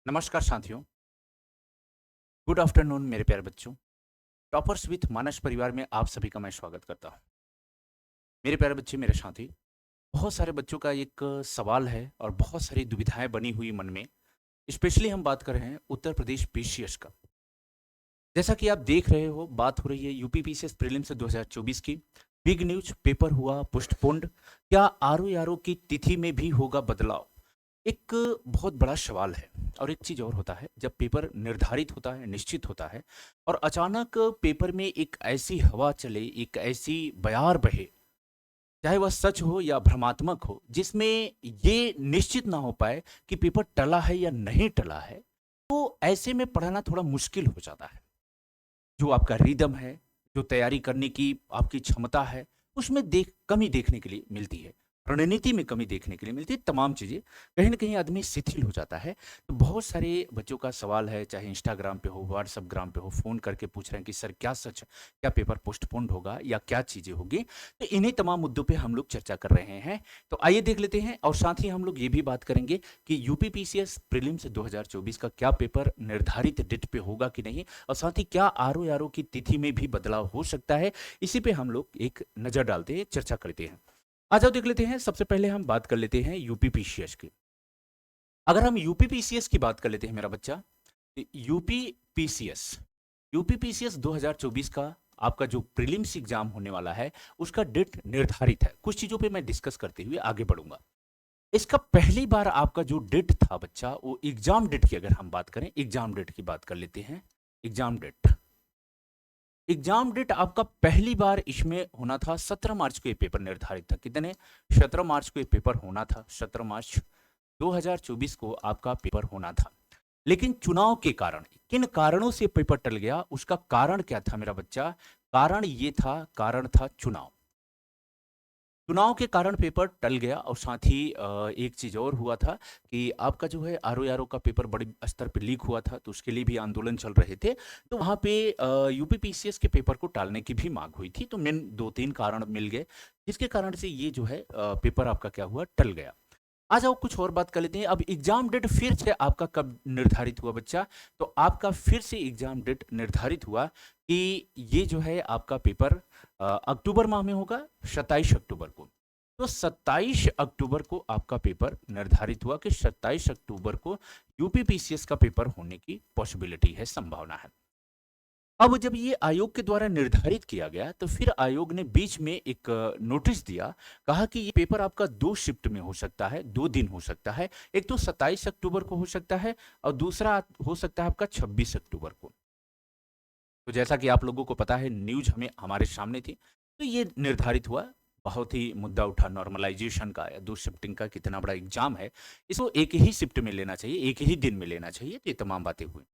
नमस्कार साथियों। Good afternoon मेरे प्यारे बच्चों। टॉपर्स विथ मानस परिवार में आप सभी का मैं स्वागत करता हूँ। मेरे प्यारे बच्चे, मेरे साथी, बहुत सारे बच्चों का एक सवाल है और बहुत सारी दुविधाएं बनी हुई मन में। स्पेशली हम बात कर रहे हैं उत्तर प्रदेश पीसीएस का। जैसा कि आप देख रहे हो, बात हो रही है यूपी पीसीएस प्रीलिम्स 2024 की। बिग न्यूज, पेपर हुआ पोस्टपोन्ड। क्या आरओ की तिथि में भी होगा बदलाव? एक बहुत बड़ा सवाल है। और एक चीज़ और होता है, जब पेपर निर्धारित होता है, निश्चित होता है, और अचानक पेपर में एक ऐसी हवा चले, एक ऐसी बयार बहे, चाहे वह सच हो या भ्रमात्मक हो, जिसमें ये निश्चित ना हो पाए कि पेपर टला है या नहीं टला है, तो ऐसे में पढ़ना थोड़ा मुश्किल हो जाता है। जो आपका रिदम है, जो तैयारी करने की आपकी क्षमता है, उसमें कमी देखने के लिए मिलती है। रणनीति में कमी देखने के लिए मिलती है। तमाम चीज़ें कहीं न कहीं आदमी शिथिल हो जाता है। तो बहुत सारे बच्चों का सवाल है, चाहे इंस्टाग्राम पे हो, व्हाट्सएप ग्राम पे हो, फ़ोन करके पूछ रहे हैं कि सर क्या सच है? क्या पेपर पोस्टपोन्ड होगा या क्या चीज़ें होगी? तो इन्हीं तमाम मुद्दों पे हम लोग चर्चा कर रहे हैं। तो आइए देख लेते हैं, और साथ ही हम लोग ये भी बात करेंगे कि यूपी पीसीएस प्रीलिम्स 2024 का क्या पेपर निर्धारित डेट पे होगा कि नहीं, और साथ ही क्या आरओ की तिथि में भी बदलाव हो सकता है। इसी पे हम लोग एक नज़र डालते हैं, चर्चा करते हैं। आ जाओ देख लेते हैं। सबसे पहले हम बात कर लेते हैं यूपी पीसीएस की। अगर हम यूपी पीसीएस की बात कर लेते हैं मेरा बच्चा, तो यूपी पीसीएस 2024 का आपका जो प्रीलिम्स एग्जाम होने वाला है, उसका डेट निर्धारित है। कुछ चीज़ों पे मैं डिस्कस करते हुए आगे बढ़ूंगा। इसका पहली बार आपका जो डेट था बच्चा, वो एग्जाम डेट की अगर हम बात करें, एग्जाम डेट की बात कर लेते हैं। एग्जाम डेट आपका पहली बार इसमें होना था 17 मार्च को ये पेपर निर्धारित था। कितने? 17 मार्च को ये पेपर होना था। 17 मार्च 2024 को आपका पेपर होना था। लेकिन चुनाव के कारण, किन कारणों से पेपर टल गया, उसका कारण क्या था मेरा बच्चा? कारण था चुनाव। चुनाव के कारण पेपर टल गया। और साथ ही एक चीज़ और हुआ था कि आपका जो है आरओ का पेपर बड़े स्तर पे लीक हुआ था, तो उसके लिए भी आंदोलन चल रहे थे। तो वहाँ पे यूपी पीसीएस के पेपर को टालने की भी मांग हुई थी। तो मेन 2-3 कारण मिल गए, जिसके कारण से ये जो है पेपर आपका क्या हुआ, टल गया। आ जाओ कुछ और बात कर लेते हैं। अब एग्जाम डेट फिर से आपका कब निर्धारित हुआ बच्चा? तो आपका फिर से एग्जाम डेट निर्धारित हुआ कि ये जो है आपका पेपर अक्टूबर माह में होगा, 27 अक्टूबर को। तो 27 अक्टूबर को आपका पेपर निर्धारित हुआ कि 27 अक्टूबर को यूपी पीसीएस का पेपर होने की पॉसिबिलिटी है, संभावना है। अब जब ये आयोग के द्वारा निर्धारित किया गया, तो फिर आयोग ने बीच में एक नोटिस दिया। कहा कि ये पेपर आपका 2 शिफ्ट में हो सकता है, 2 दिन हो सकता है। एक तो 27 अक्टूबर को हो सकता है, और दूसरा हो सकता है आपका 26 अक्टूबर को। तो जैसा कि आप लोगों को पता है, न्यूज़ हमें हमारे सामने थी, तो ये निर्धारित हुआ। बहुत ही मुद्दा उठा नॉर्मलाइजेशन का या 2 शिफ्टिंग का, कितना बड़ा एग्ज़ाम है, इसको एक ही शिफ्ट में लेना चाहिए, एक ही दिन में लेना चाहिए। तो ये तमाम बातें हुई।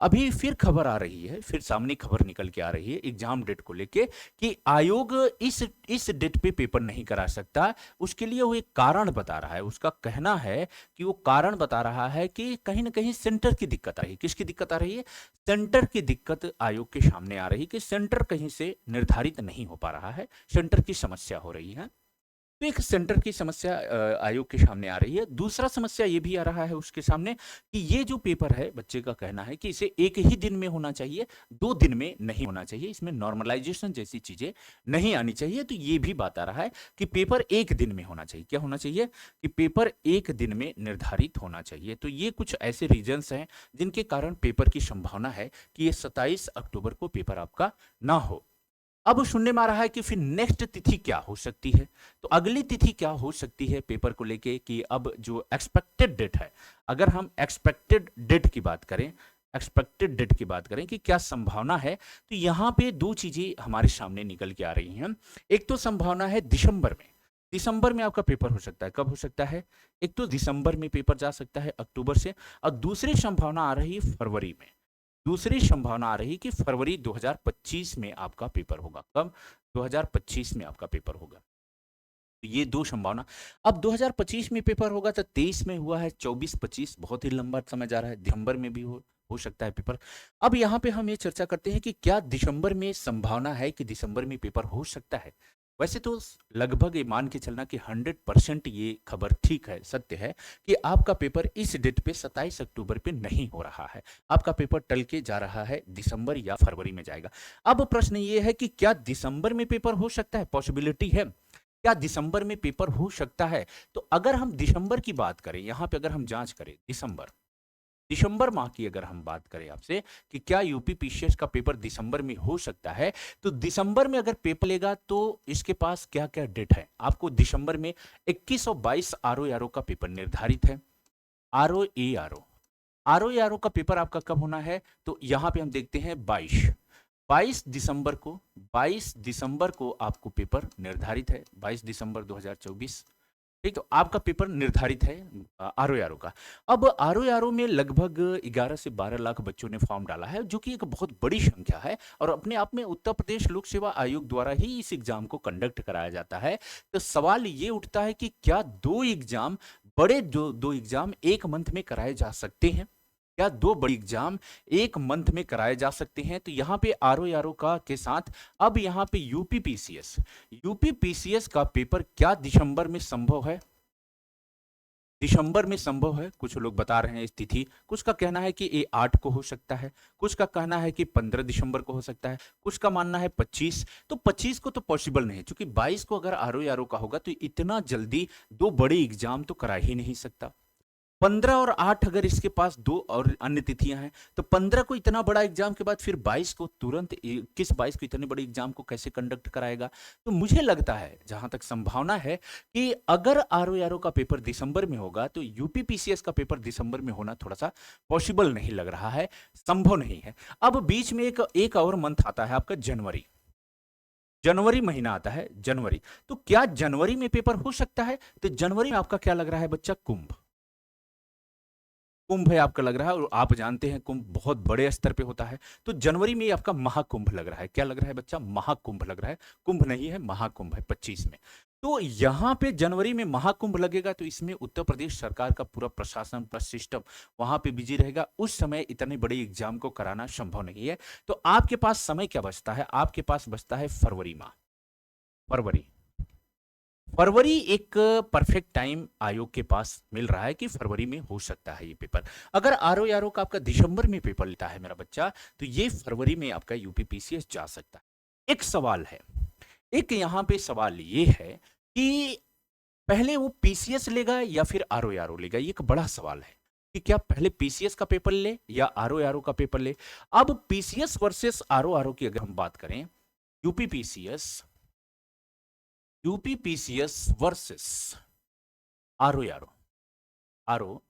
अभी फिर खबर आ रही है, फिर सामने खबर निकल के आ रही है एग्जाम डेट को लेके, कि आयोग इस डेट पे पेपर नहीं करा सकता। उसके लिए वो एक कारण बता रहा है। उसका कहना है कि वो कारण बता रहा है कि कहीं ना कहीं सेंटर की दिक्कत आ रही है। किसकी दिक्कत आ रही है? सेंटर की दिक्कत आयोग के सामने आ रही है कि सेंटर कहीं से निर्धारित नहीं हो पा रहा है, सेंटर की समस्या हो रही है। तो एक सेंटर की समस्या आयोग के सामने आ रही है। दूसरा समस्या ये भी आ रहा है उसके सामने कि ये जो पेपर है, बच्चे का कहना है कि इसे एक ही दिन में होना चाहिए, 2 दिन में नहीं होना चाहिए। इसमें नॉर्मलाइजेशन जैसी चीज़ें नहीं आनी चाहिए। तो ये भी बात आ रहा है कि पेपर 1 दिन में होना चाहिए। क्या होना चाहिए? कि पेपर 1 दिन में निर्धारित होना चाहिए। तो ये कुछ ऐसे रीज़न्स हैं जिनके कारण पेपर की संभावना है कि ये 27 अक्टूबर को पेपर आपका ना हो। अब सुनने में आ रहा है कि फिर नेक्स्ट तिथि क्या हो सकती है। तो अगली तिथि क्या हो सकती है पेपर को लेके, कि अब जो एक्सपेक्टेड डेट है, अगर हम एक्सपेक्टेड डेट की बात करें कि क्या संभावना है, तो यहाँ पे 2 चीजें हमारे सामने निकल के आ रही हैं। एक तो संभावना है दिसंबर में आपका पेपर हो सकता है। कब हो सकता है? एक तो दिसंबर में पेपर जा सकता है, अक्टूबर से। और दूसरी संभावना आ रही है फरवरी में। दूसरी संभावना आ रही कि फरवरी 2025 में आपका पेपर होगा। कब? 2025 में आपका पेपर होगा। तो ये 2 संभावना। अब 2025 में पेपर होगा, तो 23 में हुआ है, 24-25 बहुत ही लंबा समय जा रहा है। दिसंबर में भी हो सकता है पेपर। अब यहाँ पे हम ये चर्चा करते हैं कि क्या दिसंबर में संभावना है कि दिसंबर में पेपर हो सकता है? वैसे तो लगभग ये मान के चलना कि 100% ये खबर ठीक है, सत्य है कि आपका पेपर इस डेट पे 27 अक्टूबर पे नहीं हो रहा है। आपका पेपर टल के जा रहा है, दिसंबर या फरवरी में जाएगा। अब प्रश्न ये है कि क्या दिसंबर में पेपर हो सकता है? पॉसिबिलिटी है। क्या दिसंबर में पेपर हो सकता है? तो अगर हम दिसंबर की बात करें, यहाँ पे अगर हम जांच करें दिसंबर दिसंबर माह की अगर हम बात करें आपसे कि क्या यूपी पीसीएस का पेपर दिसंबर में हो सकता है, तो दिसंबर में अगर पेपर लेगा तो इसके पास क्या क्या डेट है? आपको दिसंबर में 21 और 22 आरओ आरओ का पेपर निर्धारित है। आरओ ए आरओ आरओ आरओ का पेपर आपका कब होना है? तो यहां पे हम देखते हैं 22 दिसंबर को आपको पेपर निर्धारित है, 22 दिसंबर 2024। ठीक, तो आपका पेपर निर्धारित है आरओ आरओ का। अब आरओ आरओ में लगभग 11 से 12 लाख बच्चों ने फॉर्म डाला है, जो कि एक बहुत बड़ी संख्या है और अपने आप में उत्तर प्रदेश लोक सेवा आयोग द्वारा ही इस एग्जाम को कंडक्ट कराया जाता है। तो सवाल ये उठता है कि क्या दो एग्जाम एक मंथ में कराए जा सकते हैं? क्या दो बड़ी एग्जाम एक मंथ में कराए जा सकते हैं? तो यहाँ पे आरओ आरओ का के साथ अब यहाँ पे यूपी पीसीएस का पेपर क्या दिसंबर में संभव है? दिसंबर में संभव है। कुछ लोग बता रहे हैं इस तिथि, कुछ का कहना है कि ये 8 को हो सकता है, कुछ का कहना है कि 15 दिसंबर को हो सकता है, कुछ का मानना है 25। तो 25 को तो पॉसिबल नहीं है, क्योंकि 22 को अगर आरओ आरओ का होगा तो इतना जल्दी दो बड़े एग्जाम तो करा ही नहीं सकता। 15 और 8 अगर इसके पास दो और अन्य तिथियां हैं, तो 15 को इतना बड़ा एग्जाम के बाद फिर 22 को तुरंत 21-22 को इतने बड़े एग्जाम को कैसे कंडक्ट कराएगा? तो मुझे लगता है, जहां तक संभावना है, कि अगर आरओ आरओ का पेपर दिसंबर में होगा तो यूपी पीसीएस का पेपर दिसंबर में होना थोड़ा सा पॉसिबल नहीं लग रहा है, संभव नहीं है। अब बीच में एक और मंथ आता है आपका जनवरी। जनवरी महीना आता है, जनवरी। तो क्या जनवरी में पेपर हो सकता है? तो जनवरी में आपका क्या लग रहा है बच्चा? कुंभ है आपका लग रहा है, और आप जानते हैं कुंभ बहुत बड़े स्तर पे होता है। तो जनवरी में आपका महाकुंभ लग रहा है। क्या लग रहा है बच्चा? महाकुंभ लग रहा है। कुंभ नहीं है, महाकुंभ है 25 में। तो यहां पे जनवरी में महाकुंभ लगेगा, तो इसमें उत्तर प्रदेश सरकार का पूरा प्रशासन प्लस सिस्टम वहां पे बिजी रहेगा। उस समय इतने बड़े एग्जाम को कराना संभव नहीं है। तो आपके पास समय क्या बचता है? आपके पास बचता है फरवरी माह। फरवरी फरवरी एक परफेक्ट टाइम आयोग के पास मिल रहा है कि फरवरी में हो सकता है ये पेपर। अगर आरओ आरओ का आपका दिसंबर में पेपर लेता है मेरा बच्चा, तो ये फरवरी में आपका यूपी पीसीएस जा सकता है। एक सवाल है, एक यहाँ पे सवाल ये है कि पहले वो पीसीएस लेगा या फिर आरओ आरओ लेगा? ये एक बड़ा सवाल है कि क्या पहले पीसीएस का पेपर ले या आरओ आरओ का पेपर ले। अब पीसीएस वर्सेस आरओ आरओ की अगर हम बात करें, UP PCS UP PCS versus RO RO RO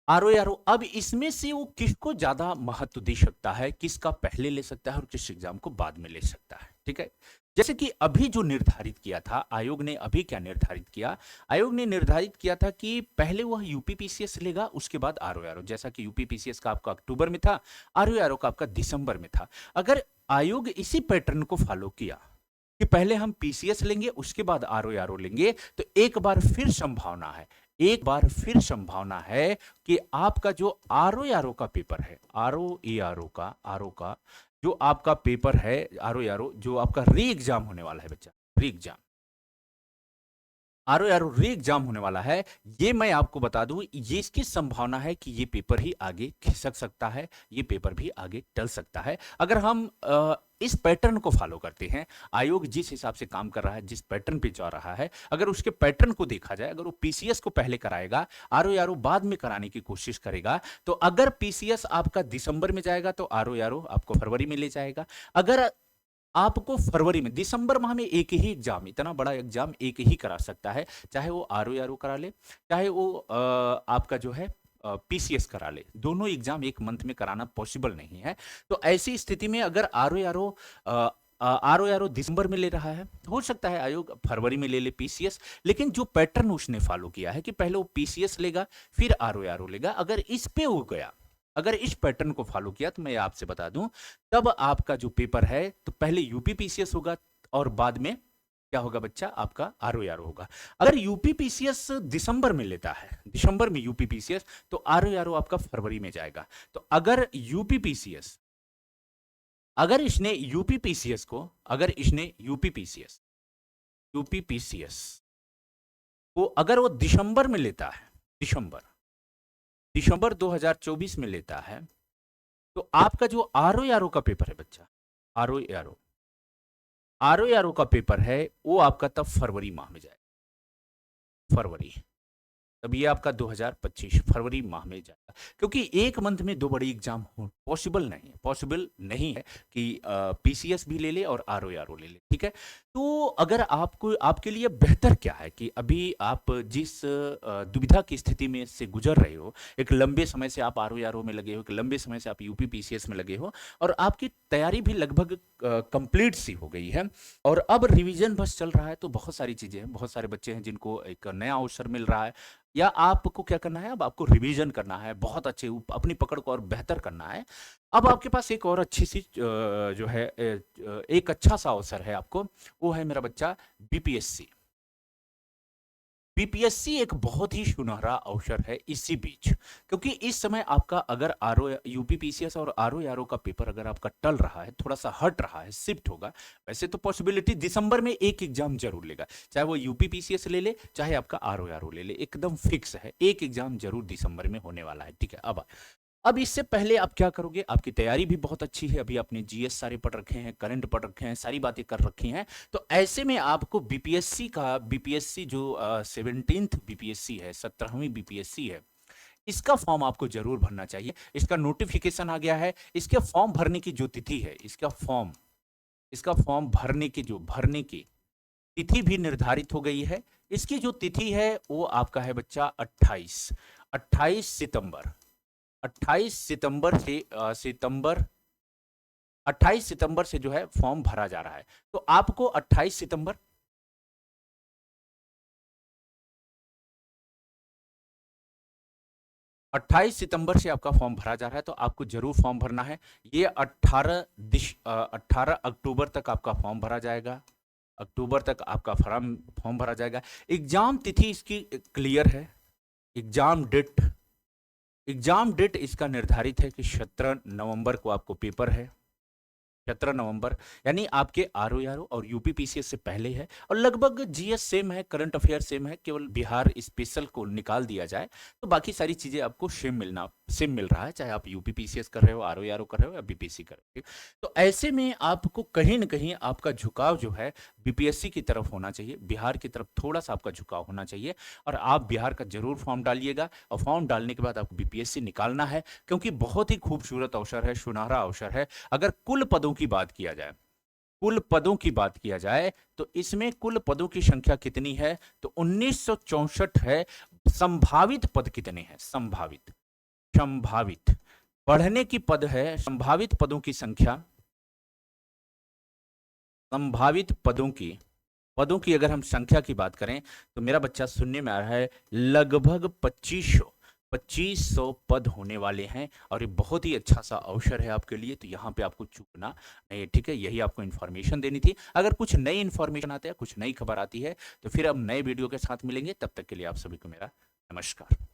RO RO, अब इसमें से वो किसको ज्यादा महत्व दे सकता है, किसका पहले ले सकता है और किस एग्जाम को बाद में ले सकता है? ठीक है, जैसे कि अभी जो निर्धारित किया था आयोग ने, अभी क्या निर्धारित किया? आयोग ने निर्धारित किया था कि पहले वह यूपी पीसीएस लेगा, उसके बाद आरओ आरओ। जैसा कि यूपी पीसीएस का आपका अक्टूबर में था, आरओ आरओ का आपका दिसंबर में था। अगर आयोग इसी पैटर्न को फॉलो किया कि पहले हम पीसीएस लेंगे उसके बाद आरओ आरओ लेंगे, तो एक बार फिर संभावना है कि आपका जो आरओ आरओ का पेपर है, आरओ का जो आपका पेपर है, आरओ आरओ जो आपका री एग्जाम होने वाला है बच्चा, री एग्जाम, आरओ आरओ री एग्जाम होने वाला है, ये मैं आपको बता दूं, ये इसकी संभावना है कि ये पेपर ही आगे खिसक सकता है, ये पेपर भी आगे टल सकता है। अगर हम इस पैटर्न को फॉलो करते हैं, आयोग जिस हिसाब से काम कर रहा है, जिस पैटर्न पे जा रहा है, अगर उसके पैटर्न को देखा जाए, अगर वो पीसीएस को पहले कराएगा, आरओ आरओ बाद में कराने की कोशिश करेगा, तो अगर पीसीएस आपका दिसंबर में जाएगा तो आरओ आरओ आपको फरवरी में ले जाएगा। अगर आपको फरवरी में, दिसंबर माह में एक ही एग्जाम, इतना बड़ा एग्जाम एक ही करा सकता है, चाहे वो आरओ आरओ करा ले, चाहे वो आपका जो है पीसीएस करा ले, दोनों एग्जाम एक मंथ में कराना पॉसिबल नहीं है। तो ऐसी स्थिति में अगर आरओ आरओ दिसंबर में ले रहा है, हो सकता है आयोग फरवरी में ले ले पीसीएस, लेकिन जो पैटर्न उसने फॉलो किया है कि पहले वो पीसीएस लेगा फिर आरओ आरओ लेगा, अगर इस पे हो गया, अगर इस पैटर्न को फॉलो किया, तो मैं आपसे बता दूं, तब आपका जो पेपर है तो पहले यूपी पीसीएस होगा और बाद में क्या होगा बच्चा? आपका आरओ आरओ होगा। अगर यूपी पीसीएस दिसंबर में लेता है, दिसंबर में यूपी पीसीएस, तो आरओ आरओ आपका फरवरी में जाएगा। तो अगर यूपी पीसीएस अगर इसने यूपीपीसीएस को, अगर इसने यूपीपीसीएस को अगर वो दिसंबर में लेता है, दिसंबर 2024 में लेता है, तो आपका जो आरओ का पेपर है बच्चा, आरओ का पेपर है, वो आपका तब फरवरी माह में जाएगा, फरवरी। तब ये आपका 2025 फरवरी माह में जाएगा, क्योंकि एक मंथ में दो बड़ी एग्जाम हो पॉसिबल नहीं है कि पीसीएस भी ले ले और आरओ ले ले, ठीक है। तो अगर आपको, आपके लिए बेहतर क्या है कि अभी आप जिस दुविधा की स्थिति में से गुजर रहे हो, एक लंबे समय से आप आरओ में लगे हो, एक लंबे समय से आप यूपी पीसीएस में लगे हो, और आपकी तैयारी भी लगभग कंप्लीट सी हो गई है, और अब रिवीजन बस चल रहा है, तो बहुत सारी चीजें हैं, बहुत सारे बच्चे हैं जिनको एक नया अवसर मिल रहा है, या आपको क्या करना है, अब आपको रिवीजन करना है, बहुत अच्छे अपनी पकड़ को और बेहतर करना है। अब आपके पास एक और अच्छी सी जो है एक अच्छा सा अवसर है आपको, वो है मेरा बच्चा बीपीएससी। बीपीएससी एक बहुत ही सुनहरा अवसर है इसी बीच, क्योंकि इस समय आपका अगर यूपीपीसीएस और आरओ का पेपर अगर आपका टल रहा है, थोड़ा सा हट रहा है, शिफ्ट होगा, वैसे तो पॉसिबिलिटी दिसंबर में एक एग्जाम जरूर लेगा, चाहे वो यूपीपीसीएस ले ले, चाहे आपका आरओ ले ले, एकदम फिक्स है, एक एग्जाम जरूर दिसंबर में होने वाला है, ठीक है। अब इससे पहले आप क्या करोगे, आपकी तैयारी भी बहुत अच्छी है, अभी आपने जीएस सारे पढ़ रखे हैं, करंट पढ़ रखे हैं, सारी बातें कर रखी हैं, तो ऐसे में आपको बीपीएससी जो 17th बीपीएससी है, 17वीं बीपीएससी है, इसका फॉर्म आपको जरूर भरना चाहिए। इसका नोटिफिकेशन आ गया है, इसके फॉर्म भरने की जो तिथि है, इसका फॉर्म भरने की तिथि भी निर्धारित हो गई है। इसकी जो तिथि है वो आपका है बच्चा 28 सितंबर। 28 सितंबर से जो है फॉर्म भरा जा रहा है, तो आपको 28 सितंबर से आपका फॉर्म भरा जा रहा है, तो आपको जरूर फॉर्म भरना है। ये 18 अक्टूबर तक आपका फॉर्म भरा जाएगा, फॉर्म भरा जाएगा। एग्जाम तिथि इसकी क्लियर है, एग्जाम डेट इसका निर्धारित है कि 17 नवंबर को आपको पेपर है, 17 नवंबर, यानी आपके आरओ और यूपीपीसीएस से पहले है, और लगभग जीएस सेम है, करंट अफेयर सेम है, केवल बिहार स्पेशल को निकाल दिया जाए तो बाकी सारी चीजें आपको सेम मिल रहा है, चाहे आप यूपीपीसीएस कर रहे हो, आरओ कर रहे हो, या बीपीएससी कर रहे हो। तो ऐसे में आपको कहीं ना कहीं आपका झुकाव जो है बीपीएससी की तरफ होना चाहिए, बिहार की तरफ थोड़ा सा आपका झुकाव होना चाहिए, और आप बिहार का जरूर फॉर्म डालिएगा, और फॉर्म डालने के बाद आपको बीपीएससी निकालना है, क्योंकि बहुत ही खूबसूरत अवसर है, सुनहरा अवसर है। अगर कुल पदों की बात किया जाए, तो इसमें कुल पदों की संख्या कितनी है, तो 1964 है। संभावित पद कितने हैं, संभावित बढ़ने की पद है, संभावित पदों की संख्या, संभावित पदों की अगर हम संख्या की बात करें, तो मेरा बच्चा सुनने में आ रहा है लगभग 2500 पद होने वाले हैं, और ये बहुत ही अच्छा सा अवसर है आपके लिए, तो यहाँ पे आपको चूकना नहीं, ठीक है। यही आपको इन्फॉर्मेशन देनी थी। अगर कुछ नई इन्फॉर्मेशन आती है, कुछ नई खबर आती है, तो फिर हम नए वीडियो के साथ मिलेंगे। तब तक के लिए आप सभी को मेरा नमस्कार।